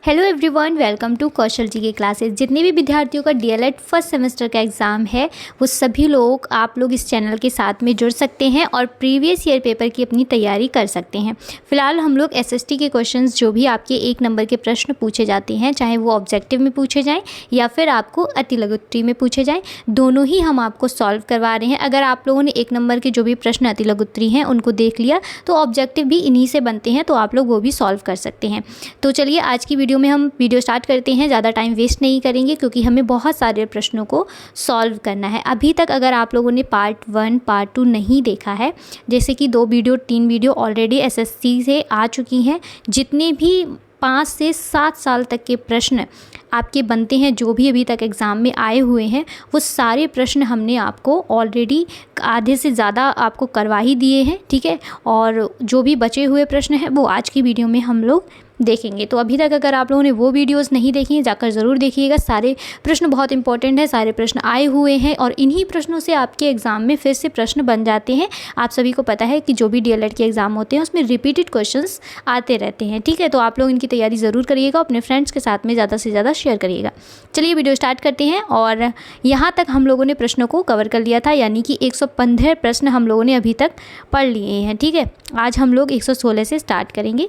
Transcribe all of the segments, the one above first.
Hello everyone, welcome to कौशल जी के classes. जितने भी विद्यार्थियों का डीएलएड फर्स्ट सेमेस्टर का एग्ज़ाम है वो सभी लोग आप लोग इस चैनल के साथ में जुड़ सकते हैं और प्रीवियस ईयर पेपर की अपनी तैयारी कर सकते हैं। फिलहाल हम लोग एसएसटी के क्वेश्चंस जो भी आपके 1 नंबर के प्रश्न पूछे जाते हैं, चाहे वो ऑब्जेक्टिव में पूछे जाएँ या फिर आपको अति लघुत्तरी में पूछे जाएँ, दोनों ही हम आपको सॉल्व करवा रहे हैं। अगर आप लोगों ने 1 नंबर के जो भी प्रश्न अति लघुत्तरी हैं उनको देख लिया तो ऑब्जेक्टिव भी इन्हीं से बनते हैं, तो आप लोग वो भी सॉल्व कर सकते हैं। तो चलिए आज की वीडियो में हम वीडियो स्टार्ट करते हैं। ज़्यादा टाइम वेस्ट नहीं करेंगे क्योंकि हमें बहुत सारे प्रश्नों को सॉल्व करना है। अभी तक अगर आप लोगों ने पार्ट 1 पार्ट 2 नहीं देखा है, जैसे कि 2 वीडियो 3 वीडियो ऑलरेडी एसएससी से आ चुकी हैं, जितने भी 5 से 7 साल तक के प्रश्न आपके बनते हैं जो भी अभी तक एग्ज़ाम में आए हुए हैं, वो सारे प्रश्न हमने आपको ऑलरेडी आधे से ज़्यादा आपको करवा ही दिए हैं, ठीक है। और जो भी बचे हुए प्रश्न हैं वो आज की वीडियो में हम लोग देखेंगे। तो अभी तक अगर आप लोगों ने वो वीडियोस नहीं देखी हैं, जाकर ज़रूर देखिएगा। सारे प्रश्न बहुत इंपॉर्टेंट है, सारे प्रश्न आए हुए हैं और इन्हीं प्रश्नों से आपके एग्ज़ाम में फिर से प्रश्न बन जाते हैं। आप सभी को पता है कि जो भी डीएलएड के एग्ज़ाम होते हैं उसमें रिपीटेड क्वेश्चंस आते रहते हैं, ठीक है। तो आप लोग इनकी तैयारी ज़रूर करिएगा, अपने फ्रेंड्स के साथ में ज़्यादा से ज़्यादा शेयर करिएगा। चलिए वीडियो स्टार्ट करते हैं। और यहाँ तक हम लोगों ने प्रश्नों को कवर कर लिया था, यानी कि 115 प्रश्न हम लोगों ने अभी तक पढ़ लिए हैं, ठीक है। आज हम लोग 116 से स्टार्ट करेंगे।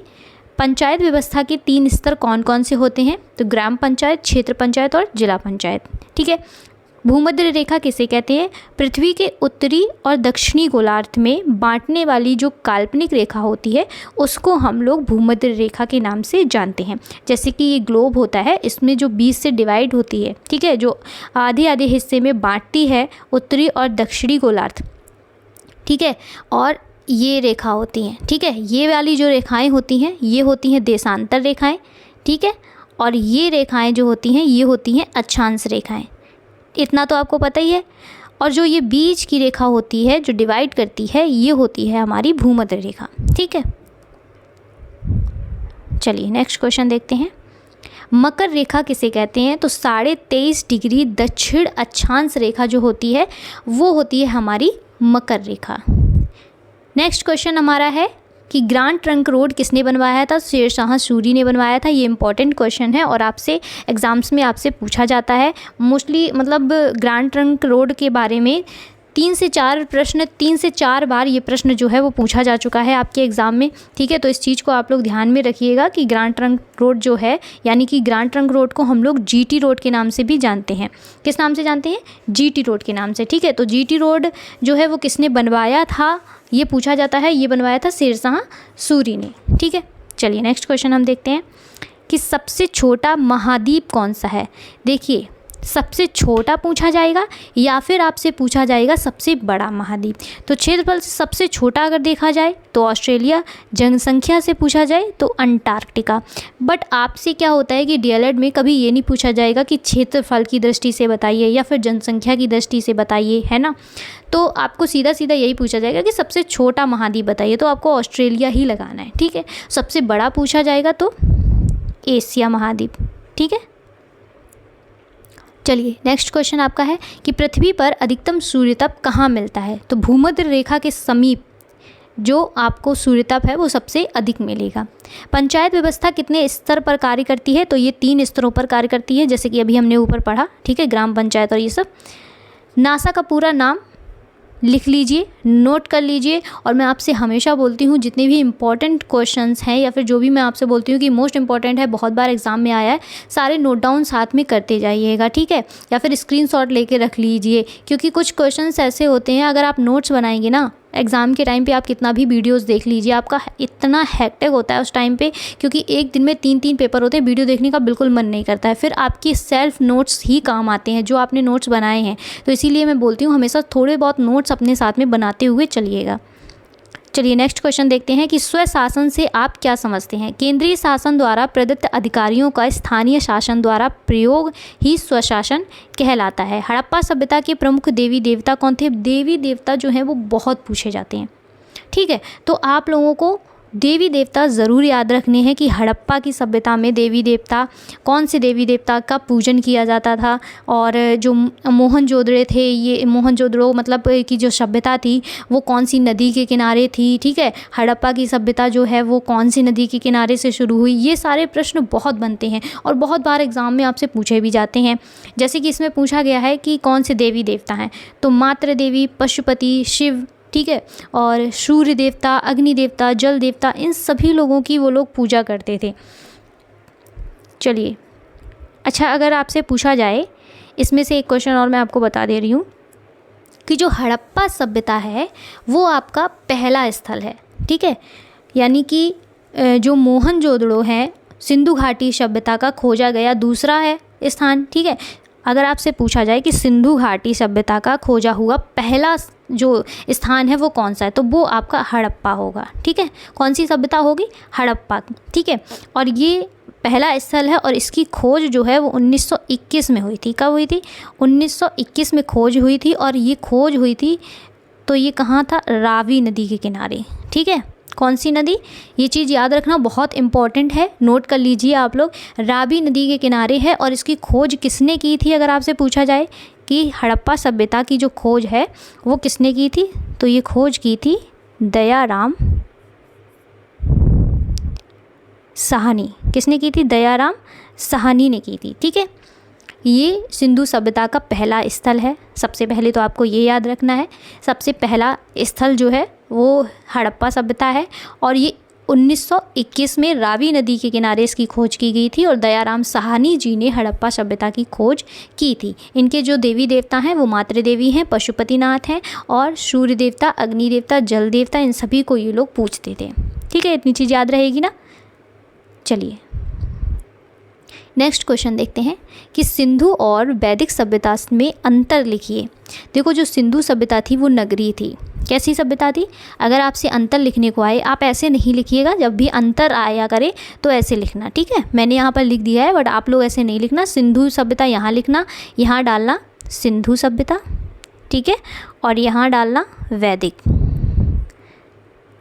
पंचायत व्यवस्था के 3 स्तर कौन कौन से होते हैं? तो ग्राम पंचायत, क्षेत्र पंचायत और जिला पंचायत, ठीक है। भूमध्य रेखा किसे कहते हैं? पृथ्वी के उत्तरी और दक्षिणी गोलार्ध में बांटने वाली जो काल्पनिक रेखा होती है उसको हम लोग भूमध्य रेखा के नाम से जानते हैं। जैसे कि ये ग्लोब होता है, इसमें जो 20 से डिवाइड होती है, ठीक है, जो आधे आधे हिस्से में बांटती है उत्तरी और दक्षिणी गोलार्ध, ठीक है। और ये रेखा होती हैं, ठीक है। ये वाली जो रेखाएं होती हैं ये होती हैं देशांतर रेखाएं, ठीक है। और ये रेखाएं जो होती हैं ये होती हैं अक्षांश रेखाएं। इतना तो आपको पता ही है। और जो ये बीच की रेखा होती है जो डिवाइड करती है ये होती है हमारी भूमध्य रेखा, ठीक है। चलिए नेक्स्ट क्वेश्चन देखते हैं। मकर रेखा किसे कहते हैं? तो 23.5 डिग्री दक्षिण अक्षांश रेखा जो होती है वो होती है हमारी मकर रेखा। नेक्स्ट क्वेश्चन हमारा है कि ग्रांड ट्रंक रोड किसने बनवाया था? शेरशाह सूरी ने बनवाया था। ये इंपॉर्टेंट क्वेश्चन है और आपसे एग्ज़ाम्स में आपसे पूछा जाता है मोस्टली। मतलब ग्रांड ट्रंक रोड के बारे में 3 से 4 बार ये प्रश्न जो है वो पूछा जा चुका है आपके एग्ज़ाम में, ठीक है। तो इस चीज़ को आप लोग ध्यान में रखिएगा कि ग्रांड ट्रंक रोड जो है, यानी कि ग्रांड ट्रंक रोड को हम लोग जीटी रोड के नाम से भी जानते हैं। किस नाम से जानते हैं? जीटी रोड के नाम से, ठीक है। तो जीटी रोड जो है वो किसने बनवाया था ये पूछा जाता है। ये बनवाया था शेरशाह सूरी ने, ठीक है। चलिए नेक्स्ट क्वेश्चन हम देखते हैं कि सबसे छोटा महाद्वीप कौन सा है? देखिए, सबसे छोटा पूछा जाएगा या फिर आपसे पूछा जाएगा सबसे बड़ा महाद्वीप। तो क्षेत्रफल से सबसे छोटा अगर देखा जाए तो ऑस्ट्रेलिया, जनसंख्या से पूछा जाए तो अंटार्कटिका। बट आपसे क्या होता है कि डीएलएड में कभी ये नहीं पूछा जाएगा कि क्षेत्रफल की दृष्टि से बताइए या फिर जनसंख्या की दृष्टि से बताइए, है ना। तो आपको सीधा सीधा यही पूछा जाएगा कि सबसे छोटा महाद्वीप बताइए, तो आपको ऑस्ट्रेलिया ही लगाना है, ठीक है। सबसे बड़ा पूछा जाएगा तो एशिया महाद्वीप, ठीक है। चलिए नेक्स्ट क्वेश्चन आपका है कि पृथ्वी पर अधिकतम सूर्यताप कहाँ मिलता है? तो भूमध्य रेखा के समीप जो आपको सूर्यताप है वो सबसे अधिक मिलेगा। पंचायत व्यवस्था कितने स्तर पर कार्य करती है? तो ये 3 स्तरों पर कार्य करती है, जैसे कि अभी हमने ऊपर पढ़ा, ठीक है, ग्राम पंचायत और ये सब। नासा का पूरा नाम लिख लीजिए, नोट कर लीजिए। और मैं आपसे हमेशा बोलती हूँ जितने भी इंपॉर्टेंट क्वेश्चंस हैं या फिर जो भी मैं आपसे बोलती हूँ कि मोस्ट इंपॉर्टेंट है, बहुत बार एग्जाम में आया है, सारे नोट डाउन साथ में करते जाइएगा, ठीक है। या फिर स्क्रीनशॉट लेके रख लीजिए, क्योंकि कुछ क्वेश्चंस ऐसे होते हैं अगर आप नोट्स बनाएंगे ना एग्ज़ाम के टाइम पे, आप कितना भी वीडियोस देख लीजिए, आपका इतना हेक्टिक होता है उस टाइम पे, क्योंकि एक दिन में 3 पेपर होते हैं, वीडियो देखने का बिल्कुल मन नहीं करता है। फिर आपकी सेल्फ नोट्स ही काम आते हैं जो आपने नोट्स बनाए हैं। तो इसीलिए मैं बोलती हूँ हमेशा थोड़े बहुत नोट्स अपने साथ में बनाते हुए चलिएगा। चलिए नेक्स्ट क्वेश्चन देखते हैं कि स्वशासन से आप क्या समझते हैं? केंद्रीय शासन द्वारा प्रदत्त अधिकारियों का स्थानीय शासन द्वारा प्रयोग ही स्वशासन कहलाता है। हड़प्पा सभ्यता के प्रमुख देवी देवता कौन थे? देवी देवता जो हैं वो बहुत पूछे जाते हैं, ठीक है। तो आप लोगों को देवी देवता ज़रूर याद रखने हैं कि हड़प्पा की सभ्यता में देवी देवता, कौन से देवी देवता का पूजन किया जाता था। और जो मोहनजोदड़ो थे, ये मोहनजोदड़ो मतलब कि जो सभ्यता थी वो कौन सी नदी के किनारे थी, ठीक है। हड़प्पा की सभ्यता जो है वो कौन सी नदी के किनारे से शुरू हुई। ये सारे प्रश्न बहुत बनते हैं और बहुत बार एग्ज़ाम में आपसे पूछे भी जाते हैं। जैसे कि इसमें पूछा गया है कि कौन से देवी देवता हैं, तो मातृ देवी, पशुपति, शिव, ठीक है, और सूर्य देवता, अग्नि देवता, जल देवता, इन सभी लोगों की वो लोग पूजा करते थे। चलिए, अच्छा, अगर आपसे पूछा जाए, इसमें से एक क्वेश्चन और मैं आपको बता दे रही हूँ कि जो हड़प्पा सभ्यता है वो आपका पहला स्थल है, ठीक है। यानी कि जो मोहनजोदड़ो है, सिंधु घाटी सभ्यता का खोजा गया दूसरा है स्थान, ठीक है। अगर आपसे पूछा जाए कि सिंधु घाटी सभ्यता का खोजा हुआ पहला जो स्थान है वो कौन सा है, तो वो आपका हड़प्पा होगा, ठीक है। कौन सी सभ्यता होगी? हड़प्पा, ठीक है। और ये पहला स्थल है और इसकी खोज जो है वो 1921 में हुई थी। कब हुई थी? 1921 में खोज हुई थी। और ये खोज हुई थी तो ये कहाँ था? रावी नदी के किनारे, ठीक है। कौन सी नदी? ये चीज़ याद रखना बहुत इम्पॉर्टेंट है, नोट कर लीजिए आप लोग। रावी नदी के किनारे है। और इसकी खोज किसने की थी? अगर आपसे पूछा जाए कि हड़प्पा सभ्यता की जो खोज है वो किसने की थी, तो ये खोज की थी दयाराम साहनी। किसने की थी? दयाराम साहनी ने की थी, ठीक है। ये सिंधु सभ्यता का पहला स्थल है। सबसे पहले तो आपको ये याद रखना है, सबसे पहला स्थल जो है वो हड़प्पा सभ्यता है। और ये 1921 में रावी नदी के किनारे इसकी खोज की गई थी और दयाराम साहनी जी ने हड़प्पा सभ्यता की खोज की थी। इनके जो देवी देवता हैं वो मातृ देवी हैं, पशुपतिनाथ हैं, और सूर्य देवता, अग्नि देवता, जल देवता, इन सभी को ये लोग पूजते थे, ठीक है। इतनी चीज़ याद रहेगी ना। चलिए, नेक्स्ट क्वेश्चन देखते हैं कि सिंधु और वैदिक सभ्यता में अंतर लिखिए। देखो, जो सिंधु सभ्यता थी वो नगरीय थी। कैसी सभ्यता थी? अगर आपसे अंतर लिखने को आए, आप ऐसे नहीं लिखिएगा, जब भी अंतर आया करे तो ऐसे लिखना, ठीक है। मैंने यहाँ पर लिख दिया है, बट आप लोग ऐसे नहीं लिखना। सिंधु सभ्यता यहाँ लिखना, यहाँ डालना सिंधु सभ्यता, ठीक है, और यहाँ डालना वैदिक।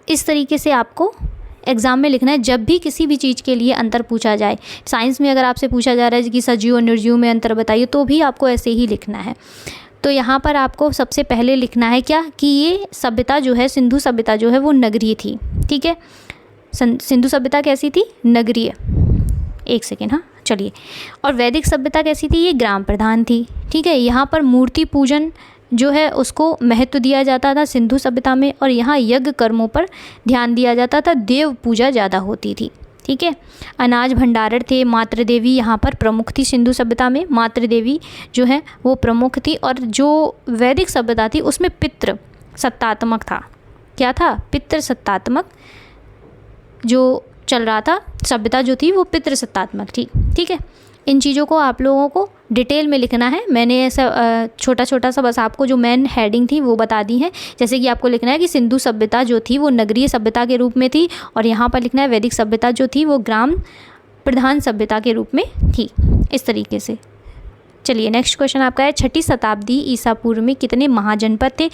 इस तरीके से आपको एग्ज़ाम में लिखना है जब भी किसी भी चीज़ के लिए अंतर पूछा जाए। साइंस में अगर आपसे पूछा जा रहा है कि सजीव और निर्जीव में अंतर बताइए, तो भी आपको ऐसे ही लिखना है। तो यहाँ पर आपको सबसे पहले लिखना है क्या, कि ये सभ्यता जो है, सिंधु सभ्यता जो है वो नगरीय थी, ठीक है। सिंधु सभ्यता कैसी थी? नगरीय। एक सेकेंड, हाँ, चलिए। और वैदिक सभ्यता कैसी थी? ये ग्राम प्रधान थी, ठीक है। यहाँ पर मूर्ति पूजन जो है उसको महत्व दिया जाता था सिंधु सभ्यता में, और यहाँ यज्ञ कर्मों पर ध्यान दिया जाता था, देव पूजा ज़्यादा होती थी, ठीक है। अनाज भंडारण थे, मातृ देवी यहाँ पर प्रमुख थी। सिंधु सभ्यता में मातृ देवी जो है वो प्रमुख थी। और जो वैदिक सभ्यता थी उसमें पितृ सत्तात्मक था। क्या था? पितृ सत्तात्मक जो चल रहा था, सभ्यता जो थी वो पितृ सत्तात्मक थी, ठीक है। इन चीज़ों को आप लोगों को डिटेल में लिखना है। मैंने ऐसा छोटा छोटा सा बस आपको जो मेन हेडिंग थी वो बता दी है। जैसे कि आपको लिखना है कि सिंधु सभ्यता जो थी वो नगरीय सभ्यता के रूप में थी, और यहाँ पर लिखना है वैदिक सभ्यता जो थी वो ग्राम प्रधान सभ्यता के रूप में थी, इस तरीके से। चलिए, नेक्स्ट क्वेश्चन आपका है, 6ठी शताब्दी ईसा पूर्व में कितने महाजनपद थे?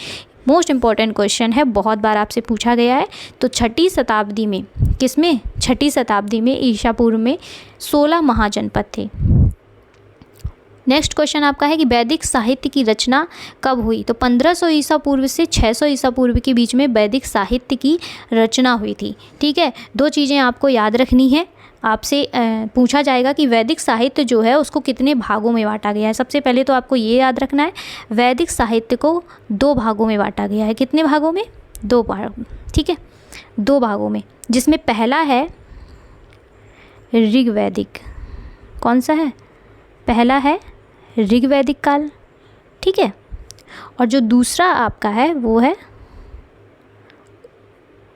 मोस्ट इंपॉर्टेंट क्वेश्चन है, बहुत बार आपसे पूछा गया है। तो 6ठी शताब्दी में, किसमें? 6ठी शताब्दी में ईसा पूर्व में 16 महाजनपद थे। नेक्स्ट क्वेश्चन आपका है कि वैदिक साहित्य की रचना कब हुई? तो 1500 ईसा पूर्व से 600 ईसा पूर्व के बीच में वैदिक साहित्य की रचना हुई थी, ठीक है। दो चीज़ें आपको याद रखनी है। आपसे पूछा जाएगा कि वैदिक साहित्य जो है उसको कितने भागों में बांटा गया है। सबसे पहले तो आपको ये याद रखना है, वैदिक साहित्य को 2 भागों में बांटा गया है। कितने भागों में? 2 भाग, ठीक है, 2 भागों में, जिसमें पहला है ऋग्वैदिक। कौन सा है? पहला है ऋग्वैदिक काल, ठीक है। और जो दूसरा आपका है वो है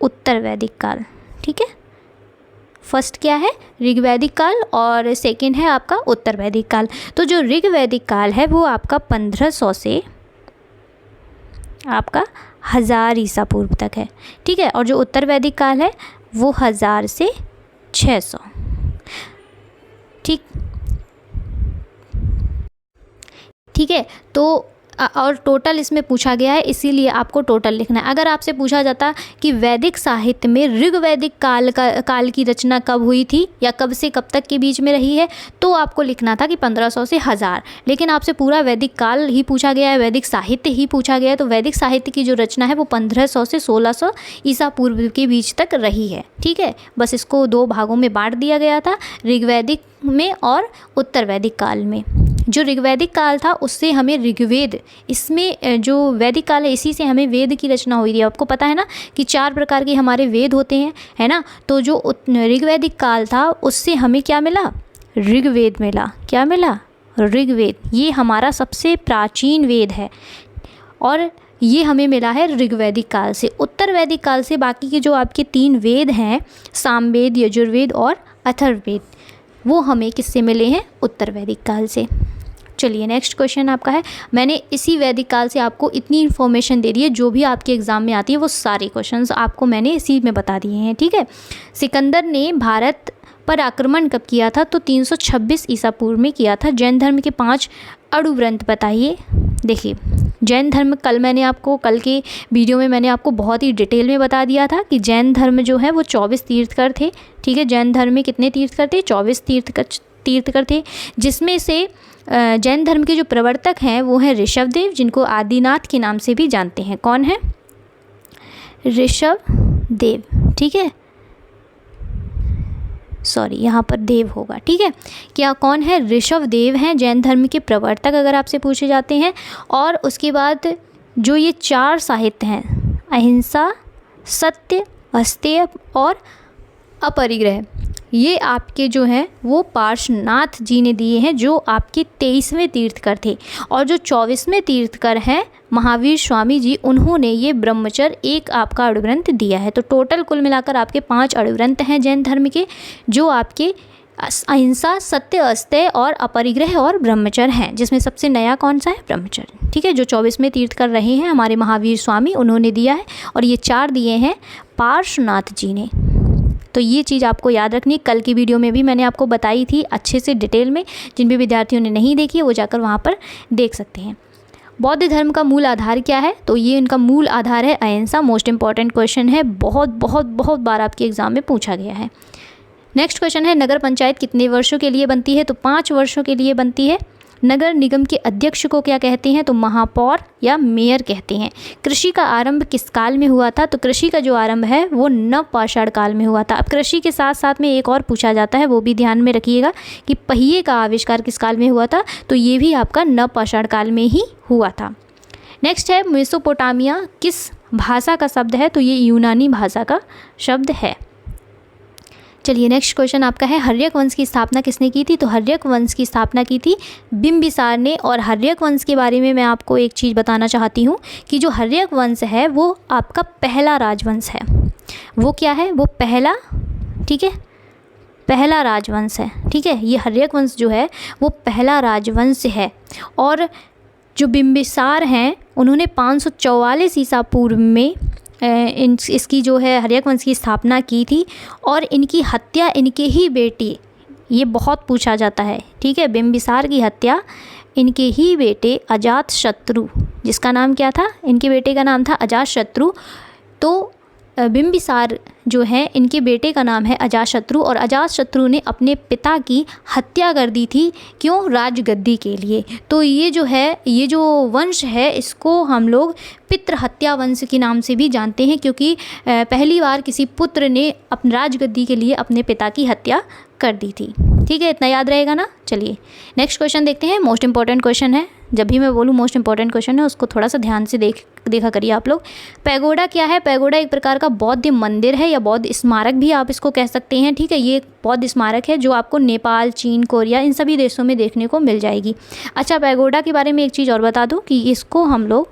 उत्तर वैदिक काल, ठीक है। फर्स्ट क्या है? ऋग्वैदिक काल, और सेकंड है आपका उत्तर वैदिक काल। तो जो ऋग्वैदिक काल है वो आपका 1500 से आपका 1000 ईसा पूर्व तक है, ठीक है। और जो उत्तर वैदिक काल है वो 1000 से 600, ठीक है। तो और टोटल इसमें पूछा गया है, इसीलिए आपको टोटल लिखना है। अगर आपसे पूछा जाता कि वैदिक साहित्य में ऋग्वैदिक काल की रचना कब हुई थी या कब से कब तक के बीच में रही है, तो आपको लिखना था कि 1500 से 1000। लेकिन आपसे पूरा वैदिक काल ही पूछा गया है, वैदिक साहित्य ही पूछा गया है, तो वैदिक साहित्य की जो रचना है वो 1500 से 1600 ईसा पूर्व के बीच तक रही है। ठीक है, बस इसको 2 भागों में बांट दिया गया था, ऋग्वैदिक में और उत्तर वैदिक काल में। जो ऋग्वैदिक काल था उससे हमें ऋग्वेद, इसमें जो वैदिक काल है इसी से हमें वेद की रचना हुई थी। आपको पता है ना कि 4 प्रकार के हमारे वेद होते हैं, है ना। तो जो ऋग्वैदिक काल था उससे हमें क्या मिला, ऋग्वेद मिला। क्या मिला, ऋग्वेद। ये हमारा सबसे प्राचीन वेद है और ये हमें मिला है ऋग्वैदिक काल से। उत्तर वैदिक काल से बाकी के जो आपके 3 वेद हैं, सामवेद, यजुर्वेद और अथर्ववेद, वो हमें किससे मिले हैं, उत्तर वैदिक काल से। चलिए नेक्स्ट क्वेश्चन आपका है, मैंने इसी वैदिक काल से आपको इतनी इन्फॉर्मेशन दे दी है, जो भी आपके एग्ज़ाम में आती है वो सारे क्वेश्चंस आपको मैंने इसी में बता दिए हैं। ठीक है, सिकंदर ने भारत पर आक्रमण कब किया था, तो 326 ईसा पूर्व में किया था। जैन धर्म के 5 अणु ग्रंथ बताइए। देखिए जैन धर्म, कल के वीडियो में मैंने आपको बहुत ही डिटेल में बता दिया था कि जैन धर्म जो है वो 24 तीर्थकर थे। ठीक है, जैन धर्म में कितने तीर्थकर थे, 24 तीर्थकर थे, जिसमें से जैन धर्म के जो प्रवर्तक हैं वो हैं ऋषभदेव, जिनको आदिनाथ के नाम से भी जानते हैं। कौन है, ऋषभदेव। ठीक है, सॉरी यहाँ पर देव होगा। ठीक है, क्या कौन है, ऋषभदेव हैं जैन धर्म के प्रवर्तक, अगर आपसे पूछे जाते हैं। और उसके बाद जो ये 4 साहित्य हैं, अहिंसा, सत्य, अस्तेय और अपरिग्रह, ये आपके जो हैं वो पार्श्वनाथ जी ने दिए हैं, जो आपके 23वें तीर्थकर थे। और जो 24वें तीर्थकर हैं महावीर स्वामी जी, उन्होंने ये ब्रह्मचर्य एक आपका अणुग्रंथ दिया है। तो टोटल कुल मिलाकर आपके 5 अणुग्रंथ हैं जैन धर्म के, जो आपके अहिंसा, सत्य, अस्तेय और अपरिग्रह और ब्रह्मचर्य हैं, जिसमें सबसे नया कौन सा है, ब्रह्मचर्य। ठीक है, जो 24वें तीर्थकर रहे हैं हमारे महावीर स्वामी, उन्होंने दिया है। और ये 4 दिए हैं पार्श्वनाथ जी ने। तो ये चीज़ आपको याद रखनी, कल की वीडियो में भी मैंने आपको बताई थी अच्छे से डिटेल में। जिन भी विद्यार्थियों ने नहीं देखी है वो जाकर वहाँ पर देख सकते हैं। बौद्ध धर्म का मूल आधार क्या है, तो ये इनका मूल आधार है अहिंसा। मोस्ट इंपॉर्टेंट क्वेश्चन है, बहुत बहुत बहुत बार आपके एग्जाम में पूछा गया है। नेक्स्ट क्वेश्चन है, नगर पंचायत कितने वर्षों के लिए बनती है, तो 5 वर्षों के लिए बनती है। नगर निगम के अध्यक्ष को क्या कहते हैं, तो महापौर या मेयर कहते हैं। कृषि का आरंभ किस काल में हुआ था, तो कृषि का जो आरंभ है वो नवपाषाण काल में हुआ था। अब कृषि के साथ साथ में एक और पूछा जाता है, वो भी ध्यान में रखिएगा कि पहिए का आविष्कार किस काल में हुआ था, तो ये भी आपका नवपाषाण काल में ही हुआ था। नेक्स्ट है, मेसोपोटामिया किस भाषा का शब्द है, तो ये यूनानी भाषा का शब्द है। चलिए नेक्स्ट क्वेश्चन आपका है, हर्यक वंश की स्थापना किसने की थी, तो हर्यक वंश की स्थापना की थी बिंबिसार ने। और हर्यक वंश के बारे में मैं आपको एक चीज़ बताना चाहती हूँ कि जो हर्यक वंश है वो आपका पहला राजवंश है। वो क्या है, वो पहला, ठीक है, पहला राजवंश है। ठीक है, ये हर्यक वंश जो है वो पहला राजवंश है। और जो बिंबिसार हैं उन्होंने 544 ईसा पूर्व में इसकी जो है हर्यक वंश की स्थापना की थी। और इनकी हत्या इनके ही बेटी, ये बहुत पूछा जाता है, ठीक है, बिंबिसार की हत्या इनके ही बेटे अजातशत्रु, जिसका नाम क्या था, इनके बेटे का नाम था अजातशत्रु। तो बिंबिसार जो है इनके बेटे का नाम है अजातशत्रु, और अजातशत्रु ने अपने पिता की हत्या कर दी थी। क्यों, राजगद्दी के लिए। तो ये जो है, ये जो वंश है, इसको हम लोग पितृ हत्या वंश के नाम से भी जानते हैं, क्योंकि पहली बार किसी पुत्र ने अपनी राजगद्दी के लिए अपने पिता की हत्या कर दी थी। ठीक है, इतना याद रहेगा ना। चलिए नेक्स्ट क्वेश्चन देखते हैं, मोस्ट इंपॉर्टेंट क्वेश्चन है। जब भी मैं बोलूँ मोस्ट इंपॉर्टेंट क्वेश्चन है, उसको थोड़ा सा ध्यान से देखा करिए आप लोग। पैगोडा क्या है, पैगोडा एक प्रकार का बौद्ध मंदिर है या बौद्ध स्मारक भी आप इसको कह सकते हैं। ठीक है, ये एक बौद्ध स्मारक है जो आपको नेपाल, चीन, कोरिया, इन सभी देशों में देखने को मिल जाएगी। अच्छा, पैगोडा के बारे में एक चीज़ और बता दूँ कि इसको हम लोग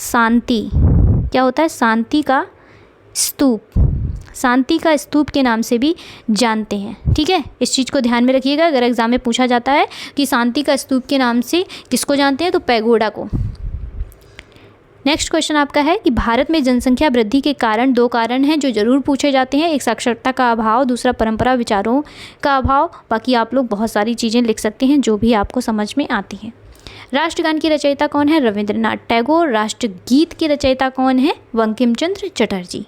शांति, क्या होता है, शांति का स्तूप, शांति का स्तूप के नाम से भी जानते हैं। ठीक है, इस चीज़ को ध्यान में रखिएगा। अगर एग्जाम में पूछा जाता है कि शांति का स्तूप के नाम से किसको जानते हैं, तो पैगोडा को। नेक्स्ट क्वेश्चन आपका है कि भारत में जनसंख्या वृद्धि के कारण 2 कारण हैं जो जरूर पूछे जाते हैं, एक साक्षरता का अभाव, दूसरा परंपरा विचारों का अभाव। बाकी आप लोग बहुत सारी चीज़ें लिख सकते हैं जो भी आपको समझ में आती हैं। राष्ट्रगान की रचयिता कौन है? रविंद्रनाथ टैगोर। राष्ट्रगीत की रचयिता कौन है? बंकिम चंद्र चटर्जी।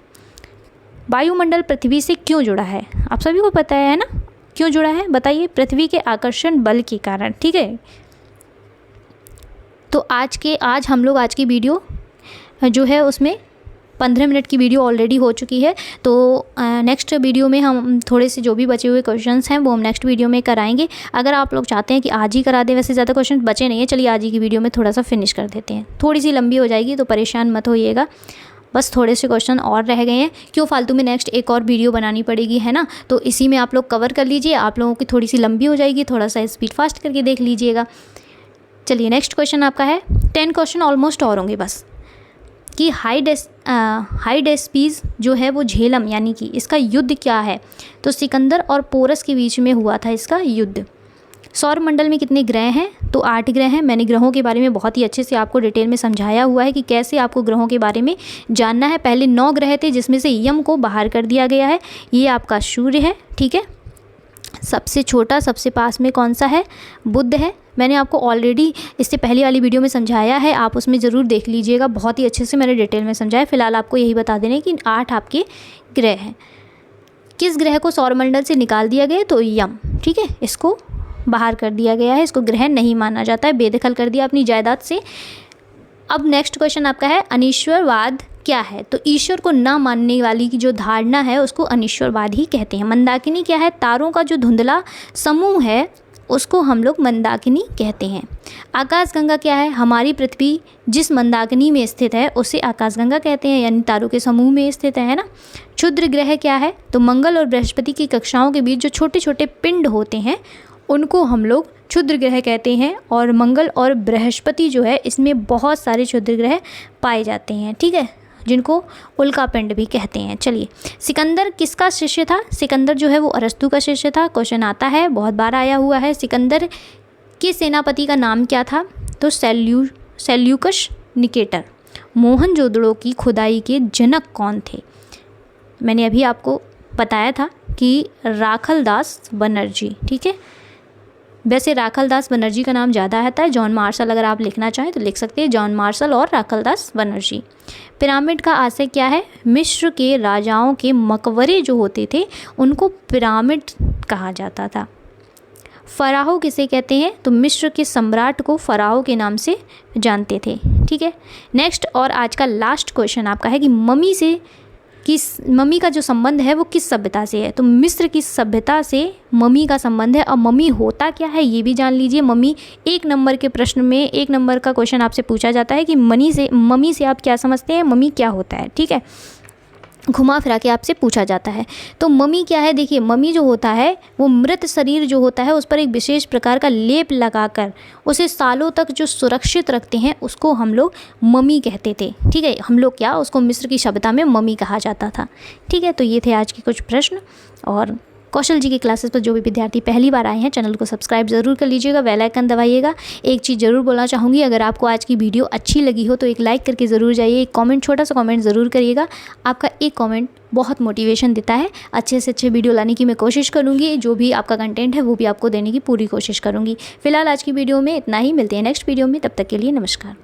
वायुमंडल पृथ्वी से क्यों जुड़ा है? आप सभी को पता है ना, क्यों जुड़ा है बताइए? पृथ्वी के आकर्षण बल के कारण, ठीक है। तो आज हम लोग आज की वीडियो जो है उसमें 15 मिनट की वीडियो ऑलरेडी हो चुकी है। तो नेक्स्ट वीडियो में हम थोड़े से जो भी बचे हुए क्वेश्चंस हैं वो हम नेक्स्ट वीडियो में कराएंगे। अगर आप लोग चाहते हैं कि आज ही करा दें, वैसे ज़्यादा क्वेश्चन बचे नहीं है, चलिए आज ही की वीडियो में थोड़ा सा फिनिश कर देते हैं। थोड़ी सी लंबी हो जाएगी तो परेशान मत होइएगा, बस थोड़े से क्वेश्चन और रह गए हैं, क्यों फालतू में नेक्स्ट एक और वीडियो बनानी पड़ेगी, है ना। तो इसी में आप लोग कवर कर लीजिए, आप लोगों की थोड़ी सी लंबी हो जाएगी, थोड़ा सा स्पीड फास्ट करके देख लीजिएगा। चलिए नेक्स्ट क्वेश्चन आपका है, 10 क्वेश्चन ऑलमोस्ट और होंगे बस, कि हाइडेस्पीस जो है वो झेलम यानी कि इसका युद्ध क्या है? तो सिकंदर और पोरस के बीच में हुआ था इसका युद्ध। सौर मंडल में कितने ग्रह हैं? तो 8 ग्रह हैं। मैंने ग्रहों के बारे में बहुत ही अच्छे से आपको डिटेल में समझाया हुआ है कि कैसे आपको ग्रहों के बारे में जानना है। पहले 9 ग्रह थे जिसमें से यम को बाहर कर दिया गया है। ये आपका सूर्य है, ठीक है। सबसे छोटा सबसे पास में कौन सा है? बुध है। मैंने आपको ऑलरेडी इससे पहले वाली वीडियो में समझाया है, आप उसमें ज़रूर देख लीजिएगा, बहुत ही अच्छे से मैंने डिटेल में समझाया। फिलहाल आपको यही बता देना है कि 8 आपके ग्रह हैं। किस ग्रह को सौरमंडल से निकाल दिया गया? तो यम, ठीक है, इसको बाहर कर दिया गया है, इसको ग्रह नहीं माना जाता है, बेदखल कर दिया अपनी जायदाद से। अब नेक्स्ट क्वेश्चन आपका है, अनीश्वरवाद क्या है? तो ईश्वर को ना मानने वाली की जो धारणा है उसको अनीश्वरवाद ही कहते हैं। मंदाकिनी क्या है? तारों का जो धुंधला समूह है उसको हम लोग मंदाकिनी कहते हैं। आकाशगंगा क्या है? हमारी पृथ्वी जिस मंदाकिनी में स्थित है उसे आकाशगंगा कहते हैं, यानी तारों के समूह में स्थित है ना। क्षुद्र ग्रह क्या है? तो मंगल और बृहस्पति की कक्षाओं के बीच जो छोटे छोटे पिंड होते हैं उनको हम लोग क्षुद्र ग्रह कहते हैं। और मंगल और बृहस्पति जो है इसमें बहुत सारे क्षुद्र ग्रह पाए जाते हैं, ठीक है, जिनको उल्का पिंड भी कहते हैं। चलिए, सिकंदर किसका शिष्य था? सिकंदर जो है वो अरस्तु का शिष्य था। क्वेश्चन आता है, बहुत बार आया हुआ है। सिकंदर के सेनापति का नाम क्या था? तो सेल्यूकस निकेटर। मोहनजोदड़ो की खुदाई के जनक कौन थे? मैंने अभी आपको बताया था कि राखलदास बनर्जी, ठीक है। वैसे राखलदास बनर्जी का नाम ज़्यादा आता है, जॉन मार्शल अगर आप लिखना चाहें तो लिख सकते हैं, जॉन मार्शल और राखलदास बनर्जी। पिरामिड का आशय क्या है? मिस्र के राजाओं के मकबरे जो होते थे उनको पिरामिड कहा जाता था। फ़राओ किसे कहते हैं? तो मिस्र के सम्राट को फ़राओ के नाम से जानते थे, ठीक है। नेक्स्ट और आज का लास्ट क्वेश्चन आपका है कि मम्मी का जो संबंध है वो किस सभ्यता से है? तो मिस्र की सभ्यता से मम्मी का संबंध है। अब मम्मी होता क्या है ये भी जान लीजिए। मम्मी 1 नंबर के प्रश्न में 1 नंबर का क्वेश्चन आपसे पूछा जाता है कि मम्मी से आप क्या समझते हैं, मम्मी क्या होता है, ठीक है, घुमा फिरा के आपसे पूछा जाता है। तो मम्मी क्या है? देखिए, मम्मी जो होता है वो मृत शरीर जो होता है उस पर एक विशेष प्रकार का लेप लगाकर उसे सालों तक जो सुरक्षित रखते हैं उसको हम लोग मम्मी कहते थे, ठीक है। हम लोग क्या, उसको मिस्र की सभ्यता में मम्मी कहा जाता था, ठीक है। तो ये थे आज के कुछ प्रश्न। और कौशल जी की क्लासेस पर जो भी विद्यार्थी पहली बार आए हैं चैनल को सब्सक्राइब ज़रूर कर लीजिएगा, बेल आइकन दबाइएगा। एक चीज़ ज़रूर बोलना चाहूँगी, अगर आपको आज की वीडियो अच्छी लगी हो तो एक लाइक करके ज़रूर जाइए, एक कमेंट, छोटा सा कमेंट ज़रूर करिएगा। आपका एक कमेंट बहुत मोटिवेशन देता है। अच्छे से अच्छे वीडियो लाने की मैं कोशिश करूँगी, जो भी आपका कंटेंट है वो भी आपको देने की पूरी कोशिश करूँगी। फिलहाल आज की वीडियो में इतना ही, मिलते हैं नेक्स्ट वीडियो में, तब तक के लिए नमस्कार।